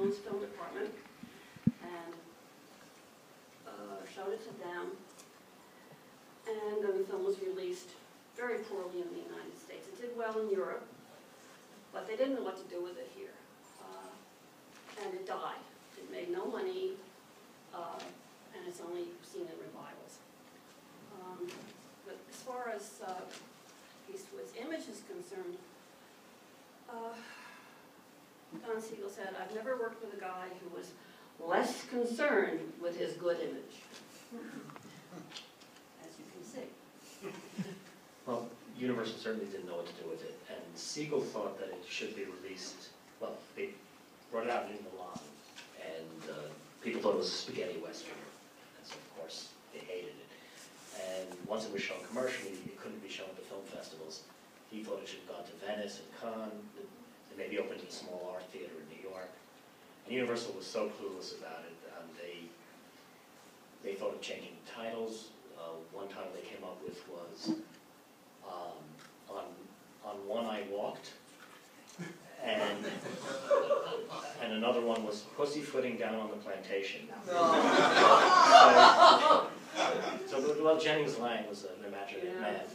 owns film department, and showed it to them. And then the film was released very poorly in the United States. It did well in Europe, but they didn't know what to do with it here. And it died. It made no money, and it's only seen in revivals. But as far as Eastwood's image is concerned, Don Siegel said, "I've never worked with a guy who was less concerned with his good image." As you can see. Well, Universal certainly didn't know what to do with it, and Siegel thought that it should be released. Well, they brought it out in Milan, and people thought it was a spaghetti western, and so of course they hated it. And once it was shown commercially, it couldn't be shown at the film festivals. He thought it should have gone to Venice and Cannes, and maybe opened to a small art theater in New York. And Universal was so clueless about it. They thought of changing titles. One title they came up with was On One I Walked, and another one was Pussyfooting Down on the Plantation. Well, Jennings Lang was an imaginative man.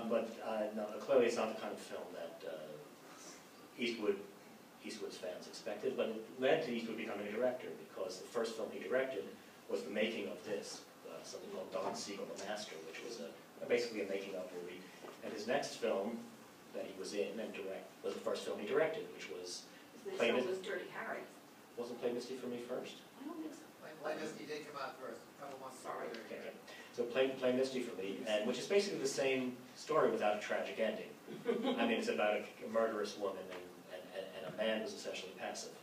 But no, clearly it's not the kind of film that Eastwood's fans expected, but it led to Eastwood becoming a director, because the first film he directed was the making of this, something called Don Siegel, The Master, which was basically a making-of movie. And his next film that he was in and was the first film he directed, which was Play Dirty Harry. Wasn't Play Misty for Me first? I don't think so. Play Misty did come out first, a couple months Sorry. Okay. So Play Misty for Me, and which is basically the same story without a tragic ending. I mean, it's about a murderous woman and a man who's essentially passive,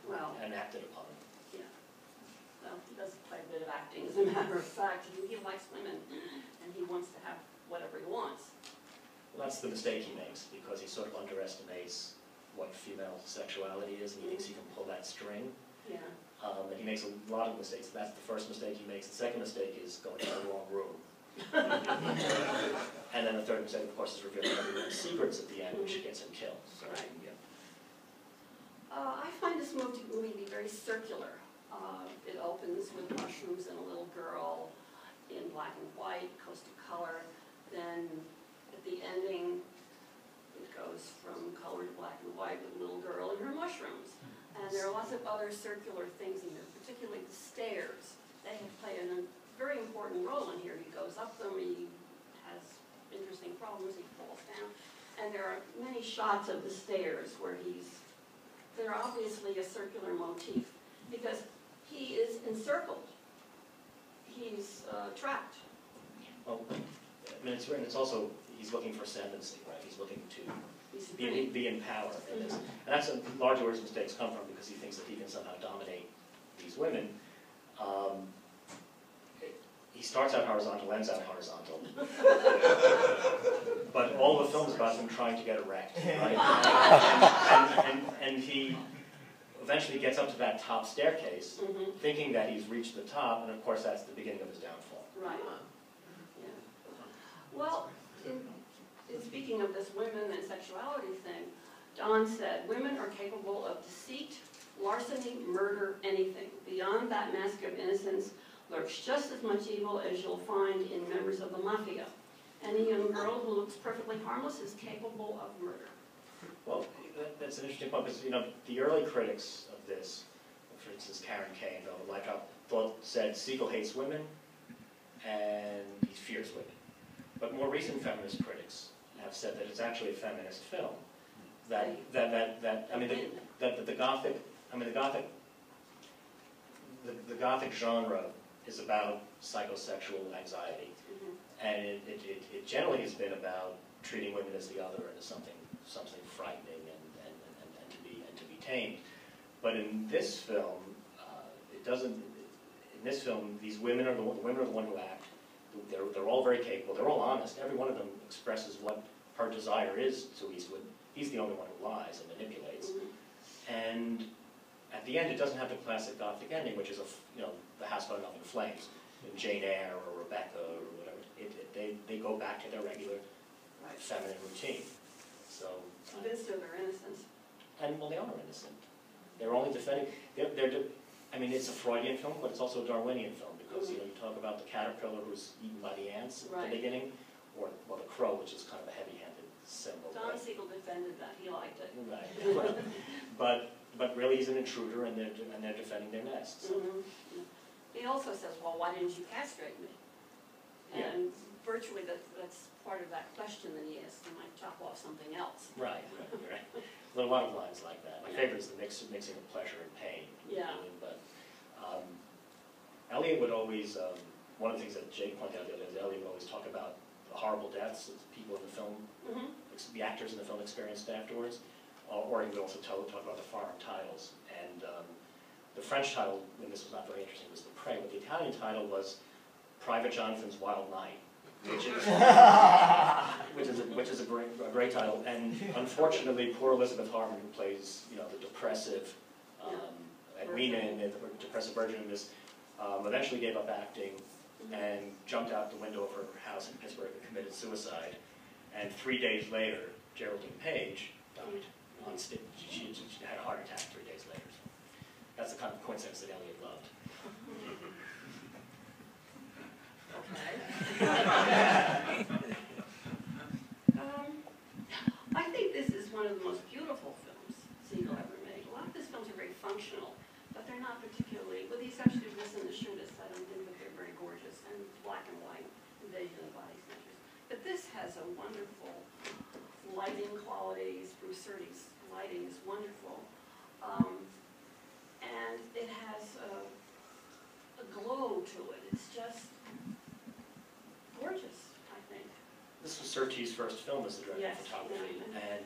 Well, and acted upon. yeah. Well, he does quite a bit of acting, as a matter of fact. He likes women, and he wants to have whatever he wants. Well, that's the mistake he makes, because he sort of underestimates what female sexuality is, and he thinks he can pull that string. Yeah. And he makes a lot of mistakes. That's the first mistake he makes. The second mistake is going to the wrong room. And then the third mistake, of course, is revealing everyone's secrets at the end, which gets him killed. So, Right. Yeah. I find this movie to be very circular. It opens with mushrooms and a little girl in black and white, coast to color. Then at the ending, it goes from color to black and white with a little girl and her mushrooms. And there are lots of other circular things in there, particularly the stairs. They play a very important role in here. He goes up them, he has interesting problems, he falls down. And there are many shots of the stairs where they're obviously a circular motif, because he is encircled. He's trapped. Well, I mean, it's also, he's looking for ascendancy, right? He's looking to be in power in this. And that's largely where his mistakes come from, because he thinks that he can somehow dominate these women. He starts out horizontal, ends out horizontal. But all the film's about him trying to get erect, right? and he eventually gets up to that top staircase, thinking that he's reached the top, and of course that's the beginning of his downfall. Right. Yeah. Well, in speaking of this women and sexuality thing, Don said, women are capable of deceit, larceny, murder, anything. Beyond that mask of innocence lurks just as much evil as you'll find in members of the mafia. Any young girl who looks perfectly harmless is capable of murder. Well, that's an interesting point, because the early critics of this, for instance, Karen Kay and Velvet Lightdrop, said Siegel hates women and he fears women. But more recent feminist critics have said that it's actually a feminist film. That the Gothic genre is about psychosexual anxiety, and it generally has been about treating women as the other and as something frightening and to be tamed. But in this film, it doesn't. In this film, these women are the one who act. They're all very capable. They're all honest. Every one of them expresses what her desire is to Eastwood. He's the only one who lies and manipulates. And at the end, it doesn't have the classic Gothic ending, which is the house going up in flames, in Jane Eyre or Rebecca or whatever. They go back to their regular feminine routine. So convinced of their innocence. And well, they are innocent. They're only defending, I mean, it's a Freudian film, but it's also a Darwinian film, because, you know, you talk about the caterpillar who's eaten by the ants at Right. the beginning, or, well, the crow, which is kind of a heavy-handed symbol. Don Siegel defended that, he liked it. Right. But really he's an intruder, and they're defending their nests. Mhm. He also says, well, why didn't you castrate me? Yeah. And virtually that's part of that question that he asks, I might chop off something else. Right. There are a lot of lines like that. My Yeah. favorite is the mixing of pleasure and pain. Yeah. But Elliot would always, one of the things that Jake pointed out the other day is Elliot would always talk about the horrible deaths that people in the film, the actors in the film experienced afterwards, or he would also talk about the foreign titles. And the French title, and this was not very interesting, was The Prey, but the Italian title was Private Jonathan's Wild Night, which is a great title. And unfortunately, poor Elizabeth Hartman, who plays, you know, the depressive Edwina in the depressive version of this, eventually gave up acting and jumped out the window of her house in Pittsburgh and committed suicide. And 3 days later, Geraldine Page died on stage. She had a heart attack 3 days later. So that's the kind of coincidence that Elliot loved. I think this is one of the most beautiful films Siegel ever made. A lot of his films are very functional, but they're not particularly, with the exception of this and The Shootist, I don't think that they're very gorgeous, and black and white, Invasion of the Body Snatchers. But this has a wonderful lighting qualities. Bruce Surtees' lighting is wonderful. And it has a glow to it. It's just gorgeous, I think. This was Surtees' first film as the director Yes, of photography, yeah. and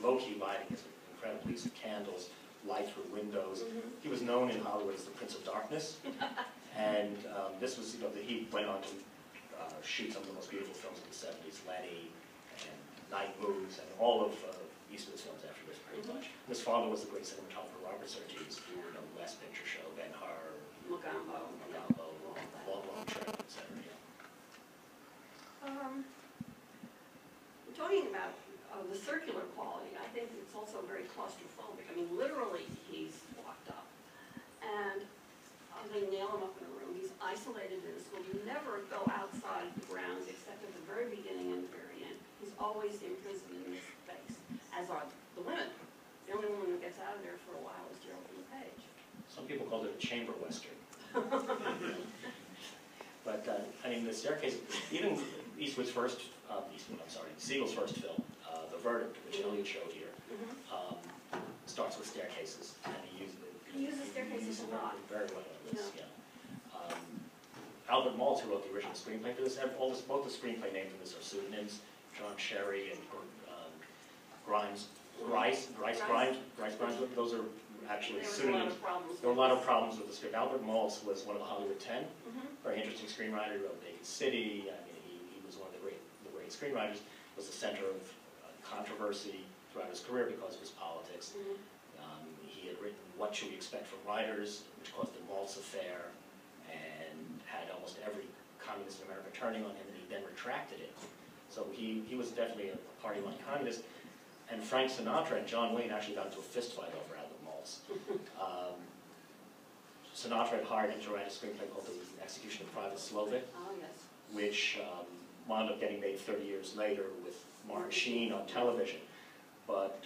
low-key lighting is incredible. Use of candles, light through windows. He was known in Hollywood as the Prince of Darkness, and this was, you know, he went on to shoot some of the most beautiful films of the 70s, Lenny and Night Moves, and all of Eastwood's films after this, pretty much. His father was the great cinematographer Robert Surtees, you know, West Picture Show, Ben-Hur, Mogambo, Long Train, etc. Talking about the circular quality, I think it's also very claustrophobic. I mean, literally, he's locked up. And they nail him up in a room. He's isolated in a school. You never go outside the grounds except at the very beginning and the very end. He's always imprisoned in this space, as are the women. The only woman who gets out of there for a while is Geraldine Page. Some people called it a chamber western. But, I mean, the staircase, even Siegel's first film, The Verdict, which Elliot showed here, starts with staircases, and he uses staircases a lot. very well in this, yeah. Albert Maltz, who wrote the original screenplay for this, both the screenplay names in this are pseudonyms, John Sherry and Grimes, those are actually pseudonyms. There were a lot of problems with the script. Albert Maltz was one of the Hollywood 10, very interesting screenwriter. He wrote Naked City. I mean, he was one of the great screenwriters. Was the center of controversy throughout his career because of his politics. He had written What Should We Expect from Writers, which caused the Maltz affair, and had almost every communist in America turning on him, and he then retracted it. So he was definitely a party-line communist. And Frank Sinatra and John Wayne actually got into a fist fight over Albert Maltz. Sinatra had hired him to write a screenplay called The Execution of Private Slovik, which wound up getting made 30 years later with Martin Sheen on television. But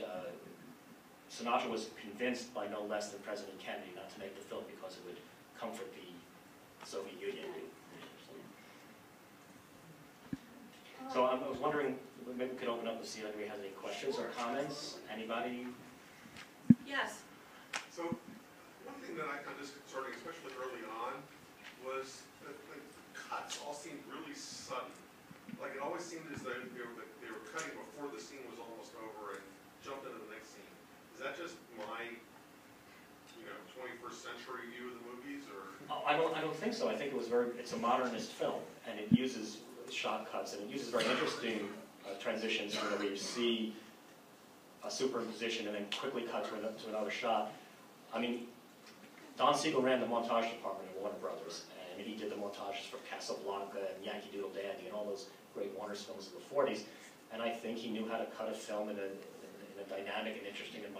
Sinatra was convinced by no less than President Kennedy not to make the film because it would comfort the Soviet Union. So I was wondering, maybe we could open up to see if anybody has any questions or comments. Anybody? Yes. So one thing that I found disconcerting, especially early on, was that the cuts all seemed really sudden. Like it always seemed as though they were cutting before the scene was almost over and jumped into the next scene. Is that just my, 21st century view of the movies, or? Oh, I don't think so. I think it's a modernist film, and it uses shot cuts, and it uses very interesting transitions where you see a superimposition and then quickly cut to another shot. I mean, Don Siegel ran the montage department at Warner Brothers, and he did the montages for Casablanca and Yankee Doodle Dandy and all those great Warner films of the 40s, and I think he knew how to cut a film in a dynamic and interesting and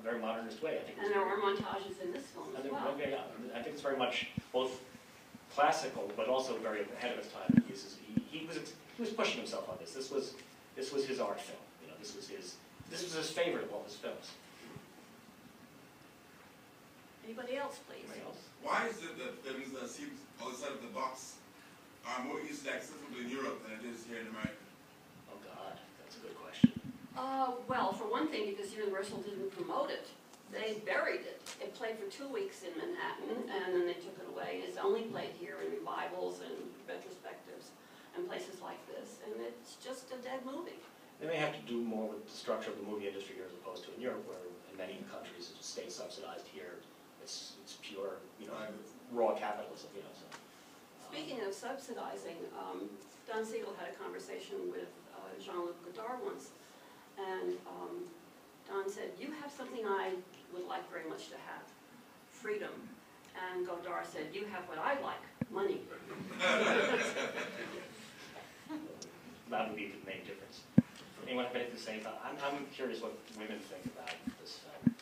very modernist way. I think. And there are montages in this film as well. I think it's very much both classical, but also very ahead of its time. He was pushing himself on this. This was his art film. You know, this was his favorite of all his films. Anybody else, please? Anybody else? Why is it that films that seem outside of the box are more easily accessible in Europe than it is here in America? Oh God, that's a good question. Well, for one thing, because Universal didn't promote it. They buried it. It played for 2 weeks in Manhattan, and then they took it away. It's only played here in revivals and retrospectives and places like this, and it's just a dead movie. They may have to do more with the structure of the movie industry here as opposed to in Europe, where in many countries it's state subsidized. Here, it's pure, you know, raw capitalism. You know. So, Speaking of subsidizing, Don Siegel had a conversation with Jean-Luc Godard once, and Don said, "You have something I would like very much to have, freedom." And Godard said, "You have what I like, money." That would be the main difference. Anyone have anything to say about? I'm curious what women think about this film.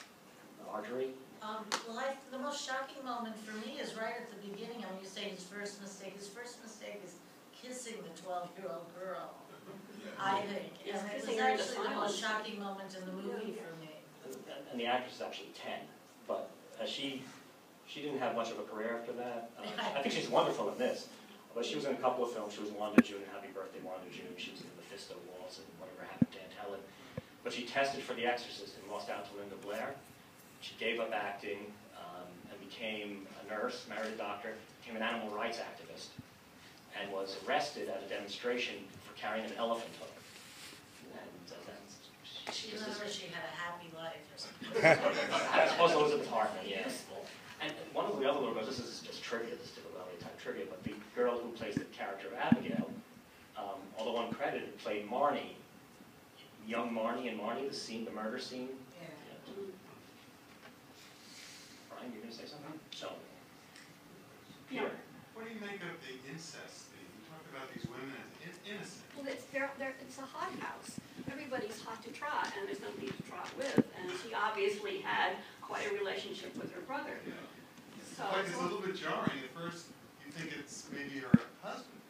Marjorie? Well, the most shocking moment for me is right at the beginning. When you say his first mistake. His first mistake is kissing the 12-year-old girl, I think. And it was actually the most shocking moment in the movie for me. And the actress is actually 10, but she didn't have much of a career after that. I think she's wonderful in this, but she was in a couple of films. She was Wanda June, Happy Birthday, Wanda June. She was in The Mephisto Waltz and Whatever Happened to Aunt Helen. But she tested for The Exorcist and lost out to Linda Blair. She gave up acting and became a nurse, married a doctor, became an animal rights activist, and was arrested at a demonstration for carrying an elephant hook. And She had a happy life or something. I suppose Elizabeth Hartman, yes. And one of the other little girls, this is just trivia, this is typical LA type trivia, but the girl who plays the character of Abigail, although uncredited, played Marnie, young Marnie in Marnie, the murder scene. Yeah. Brian, you're going to say something? So, Yeah. Peter. What do you make of the incest thing? You talk about these women as innocent. Well, it's a hot house. Everybody's hot to trot, and there's nobody to trot with. And she obviously had quite a relationship with her brother. Yeah. So, Like it's a little bit jarring. At first, you think it's maybe her husband.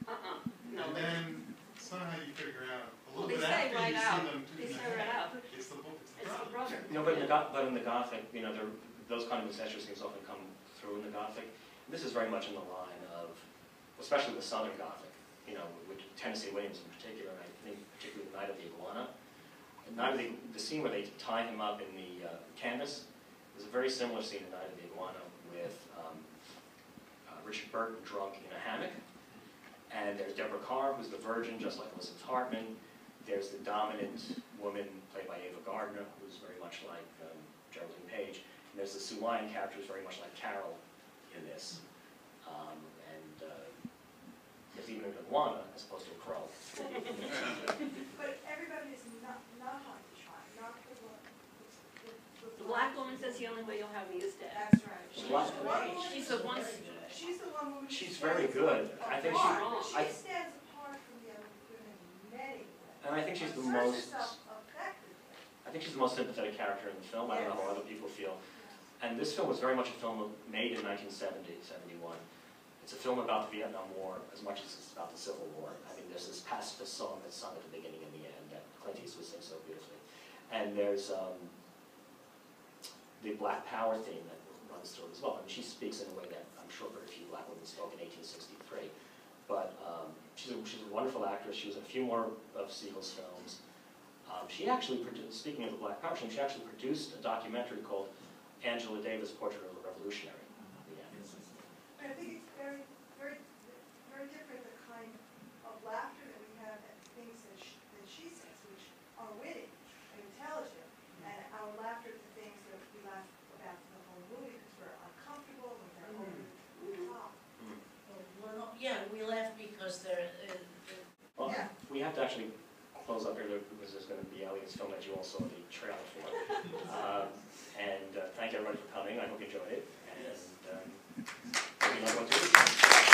no. And then somehow you figure out a Well, little they bit say after right you out. see them They in the say right head. out. It's the It's the brother. No, but in the Gothic, you know, those kind of incestuous things often come through in the Gothic. This is very much in the line of, especially the Southern Gothic, you know, with Tennessee Williams in particular, and I think particularly The Night of the Iguana. The scene where they tie him up in the canvas is a very similar scene in Night of the Iguana with Richard Burton drunk in a hammock. And there's Deborah Carr, who's the virgin, just like Elizabeth Hartman. There's the dominant woman, played by Ava Gardner, who's very much like Geraldine Page. And there's the Sue Lyon character, who's very much like Carol in this. There's even an iguana as opposed to a crow. But everybody is not hard to try, not the one. The black woman says the only way you'll have me is dead. That's right. She's the one who She's very good. I think She stands apart from the other women in many ways. And I think she's the Asserts most. herself effectively. I think she's the most sympathetic character in the film. I don't know how other people feel. And this film was very much a film made in 1970, 71. It's a film about the Vietnam War as much as it's about the Civil War. I mean, there's this pacifist song that's sung at the beginning and the end that Clint Eastwood sings so beautifully. And there's the Black Power theme that runs through it as well. I mean, she speaks in a way that I'm sure very few black women spoke in 1863. But she's a wonderful actress. She was in a few more of Siegel's films. She actually, speaking of the Black Power theme, she actually produced a documentary called Angela Davis, Portrait of a Revolutionary. I think it's very, very, very different, the kind of laughter that we have at things that she says, which are witty and intelligent, and our laughter at the things that we laugh about the whole movie because we're uncomfortable and they're over the top. Well, yeah, we laugh because they're. Well, we have to actually close up here because there's going to be Elliot's film that you all saw the trailer for. And thank everybody for coming. I hope you enjoyed it. And maybe another one too.